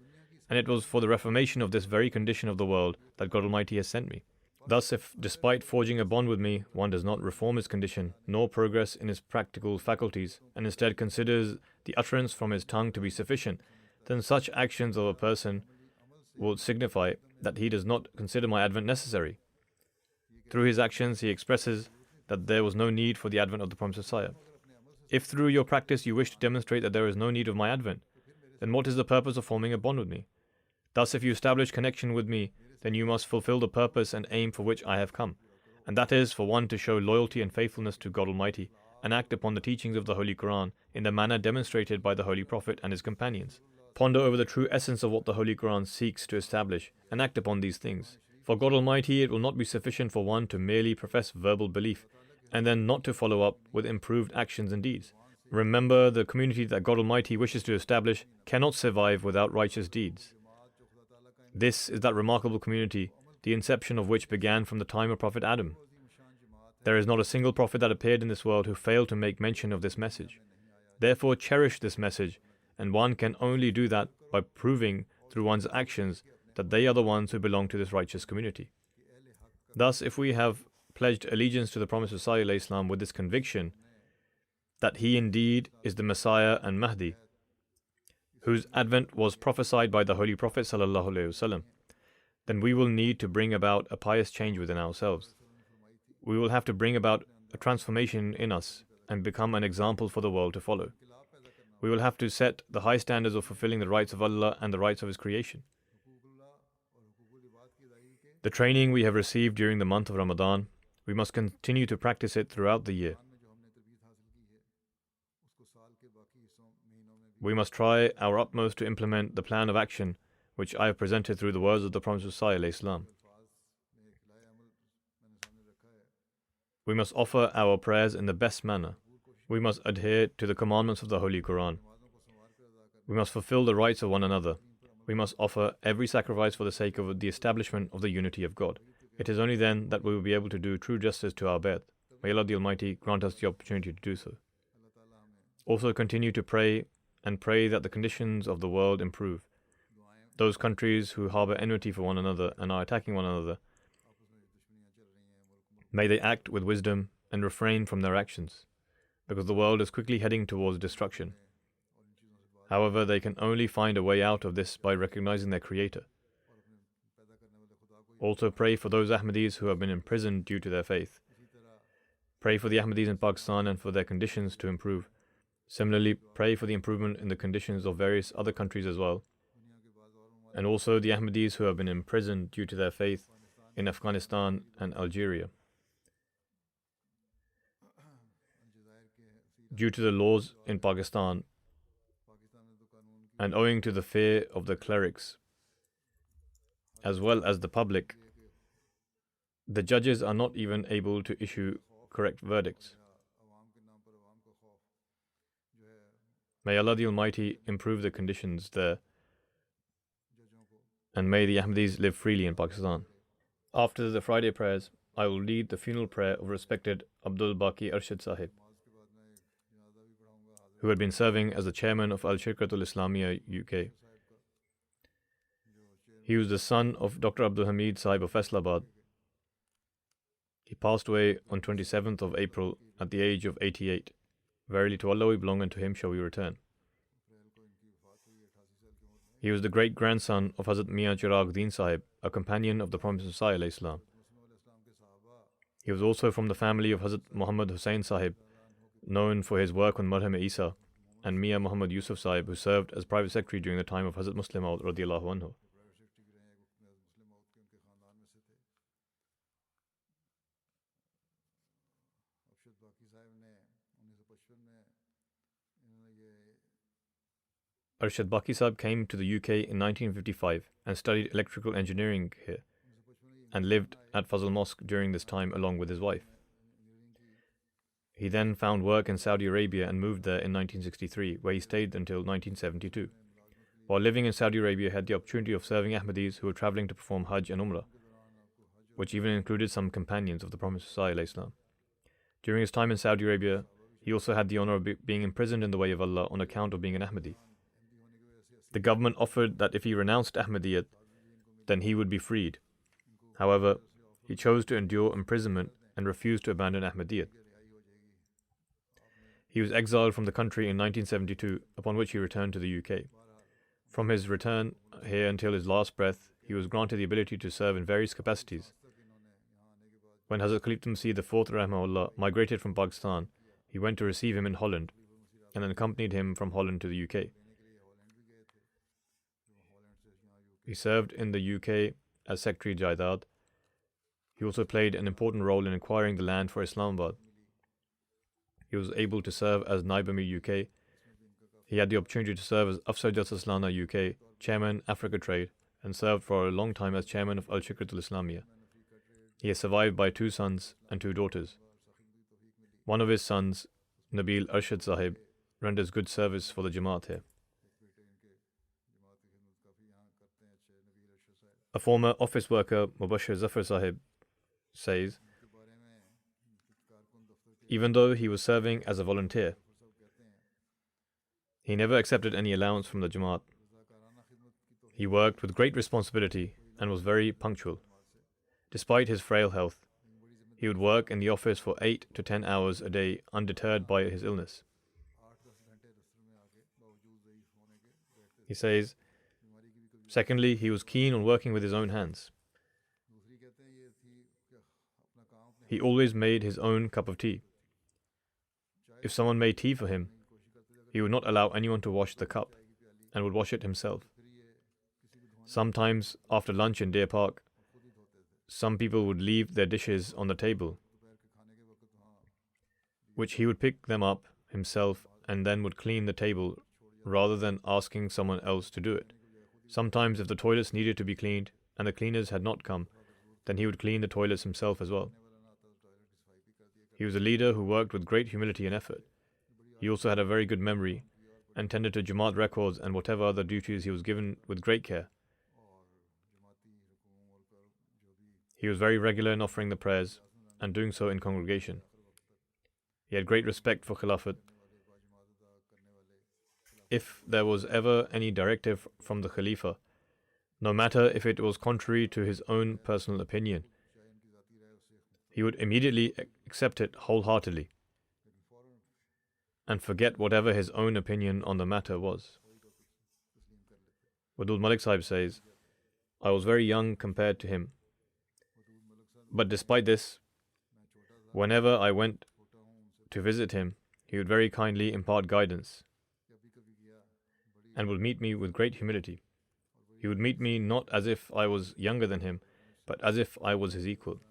And it was for the reformation of this very condition of the world that God Almighty has sent me. Thus, if despite forging a bond with me, one does not reform his condition, nor progress in his practical faculties, and instead considers the utterance from his tongue to be sufficient, then such actions of a person will signify that he does not consider my advent necessary. Through his actions, he expresses that there was no need for the advent of the Promised Messiah. If through your practice you wish to demonstrate that there is no need of my advent, then what is the purpose of forming a bond with me? Thus, if you establish connection with me, then you must fulfill the purpose and aim for which I have come, and that is for one to show loyalty and faithfulness to God Almighty and act upon the teachings of the Holy Quran in the manner demonstrated by the Holy Prophet and his companions. Ponder over the true essence of what the Holy Quran seeks to establish and act upon these things. For God Almighty, it will not be sufficient for one to merely profess verbal belief and then not to follow up with improved actions and deeds. Remember, the community that God Almighty wishes to establish cannot survive without righteous deeds. This is that remarkable community, the inception of which began from the time of Prophet Adam. There is not a single prophet that appeared in this world who failed to make mention of this message. Therefore, cherish this message, and one can only do that by proving through one's actions that they are the ones who belong to this righteous community. Thus, if we have pledged allegiance to the Promised Messiah Islam with this conviction that he indeed is the Messiah and Mahdi, whose advent was prophesied by the Holy Prophet ﷺ, then we will need to bring about a pious change within ourselves. We will have to bring about a transformation in us and become an example for the world to follow. We will have to set the high standards of fulfilling the rights of Allah and the rights of His creation. The training we have received during the month of Ramadan, we must continue to practice it throughout the year. We must try our utmost to implement the plan of action which I have presented through the words of the Promised Messiah Islam. We must offer our prayers in the best manner. We must adhere to the commandments of the Holy Quran. We must fulfill the rights of one another. We must offer every sacrifice for the sake of the establishment of the unity of God. It is only then that we will be able to do true justice to our Bayt. May Allah the Almighty grant us the opportunity to do so. Also continue to pray and pray that the conditions of the world improve. Those countries who harbor enmity for one another and are attacking one another, may they act with wisdom and refrain from their actions, because the world is quickly heading towards destruction. However, they can only find a way out of this by recognizing their Creator. Also pray for those Ahmadis who have been imprisoned due to their faith. Pray for the Ahmadis in Pakistan and for their conditions to improve. Similarly, pray for the improvement in the conditions of various other countries as well. And also the Ahmadis who have been imprisoned due to their faith in Afghanistan and Algeria. Due to the laws in Pakistan, and owing to the fear of the clerics, as well as the public, the judges are not even able to issue correct verdicts. May Allah the Almighty improve the conditions there, and may the Ahmadis live freely in Pakistan. After the Friday prayers, I will lead the funeral prayer of respected Abdul Baqi Arshad Sahib, who had been serving as the chairman of Al-Shirkatul Islamiyya UK. He was the son of Dr. Abdul Hamid Sahib of Faisalabad. He passed away on 27th of April at the age of 88. Verily to Allah we belong and to Him shall we return. He was the great-grandson of Hazrat Mian Chirag Din Sahib, a companion of the Promised Messiah Islam. He was also from the family of Hazrat Muhammad Hussain Sahib, known for his work on Marham-e Isa, and Mia Muhammad Yusuf Sahib, who served as private secretary during the time of Hazrat Muslim Maud radiyallahu anhu. Arshad Baki Sahib came to the UK in 1955 and studied electrical engineering here and lived at Fazl Mosque during this time along with his wife. He then found work in Saudi Arabia and moved there in 1963, where he stayed until 1972. While living in Saudi Arabia, he had the opportunity of serving Ahmadis who were travelling to perform Hajj and Umrah, which even included some companions of the Prophet ﷺ. During his time in Saudi Arabia, he also had the honour of being imprisoned in the way of Allah on account of being an Ahmadi. The government offered that if he renounced Ahmadiyyat, then he would be freed. However, he chose to endure imprisonment and refused to abandon Ahmadiyyat. He was exiled from the country in 1972, upon which he returned to the UK. From his return here until his last breath, he was granted the ability to serve in various capacities. When Hazrat Khalifah Masih IV Rahimahullah migrated from Pakistan, he went to receive him in Holland and then accompanied him from Holland to the UK. He served in the UK as Secretary Jaidad. He also played an important role in acquiring the land for Islamabad. He was able to serve as Naib Amir UK. He had the opportunity to serve as Afsar Jalsa Salana UK, Chairman Africa Trade, and served for a long time as Chairman of Al Shikratul Islamiyah. He is survived by 2 sons and 2 daughters. One of his sons, Nabil Arshad Sahib, renders good service for the Jamaat here. A former office worker, Mubashir Zafar Sahib, says, even though he was serving as a volunteer, he never accepted any allowance from the Jamaat. He worked with great responsibility and was very punctual. Despite his frail health, he would work in the office for 8 to 10 hours a day, undeterred by his illness. He says, secondly, he was keen on working with his own hands. He always made his own cup of tea. If someone made tea for him, he would not allow anyone to wash the cup and would wash it himself. Sometimes, after lunch in Deer Park, some people would leave their dishes on the table, which he would pick them up himself and then would clean the table rather than asking someone else to do it. Sometimes, if the toilets needed to be cleaned and the cleaners had not come, then he would clean the toilets himself as well. He was a leader who worked with great humility and effort. He also had a very good memory and tended to Jamaat records and whatever other duties he was given with great care. He was very regular in offering the prayers and doing so in congregation. He had great respect for Khilafat. If there was ever any directive from the Khalifa, no matter if it was contrary to his own personal opinion, he would immediately accept it wholeheartedly and forget whatever his own opinion on the matter was. Wadud Malik Sahib says, I was very young compared to him. But despite this, whenever I went to visit him, he would very kindly impart guidance and would meet me with great humility. He would meet me not as if I was younger than him, but as if I was his equal.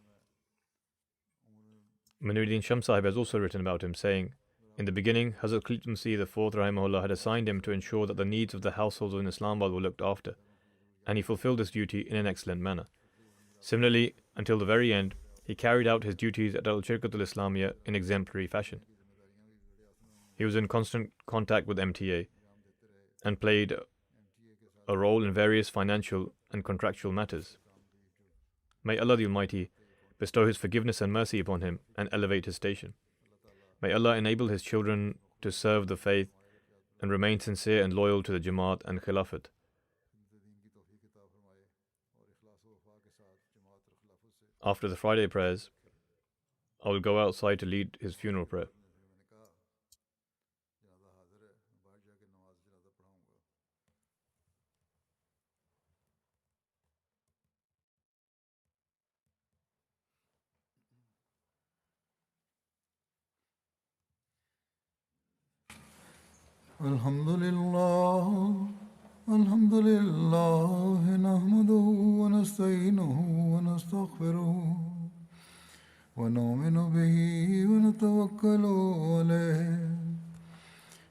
Manuddin Shams Sahib has also written about him, saying, in the beginning, Hazrat Khalifah Masih IV Rahimahullah had assigned him to ensure that the needs of the households in Islamabad were looked after, and he fulfilled this duty in an excellent manner. Similarly, until the very end, he carried out his duties at Al Shirkatul Islamiyah in exemplary fashion. He was in constant contact with MTA and played a role in various financial and contractual matters. May Allah the Almighty bestow His forgiveness and mercy upon him and elevate his station. May Allah enable his children to serve the faith and remain sincere and loyal to the Jamaat and Khilafat. After the Friday prayers, I will go outside to lead his funeral prayer. الحمد لله نحمده ونستعينه ونستغفره ونؤمن به ونتوكل عليه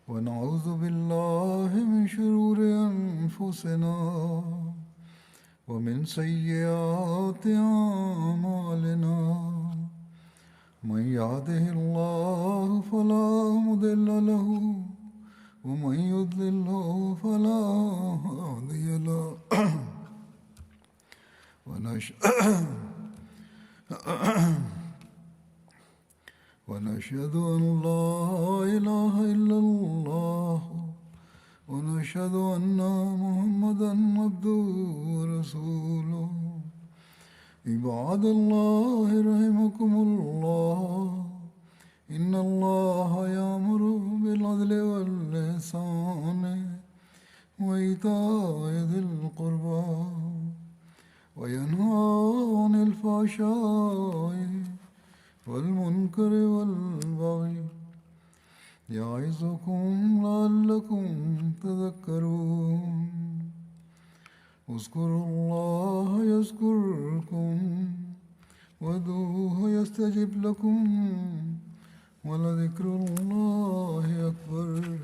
ونعوذ بالله من شرور أنفسنا ومن سيئات أعمالنا من يهده الله فلا مضل له ومن يضلل فلا هادي له ونشهد أن لا إله إلا الله ونشهد أن محمدا عبده ورسوله عباد الله رحمكم الله إن الله يأمر بالعدل والإحسان وإيتاء ذي القربى وينهى عن الفحشاء والمنكر والبغي يعظكم لعلكم تذكرون اذكروا الله يذكركم وادعوه يستجب لكم ولذكر الله أكبر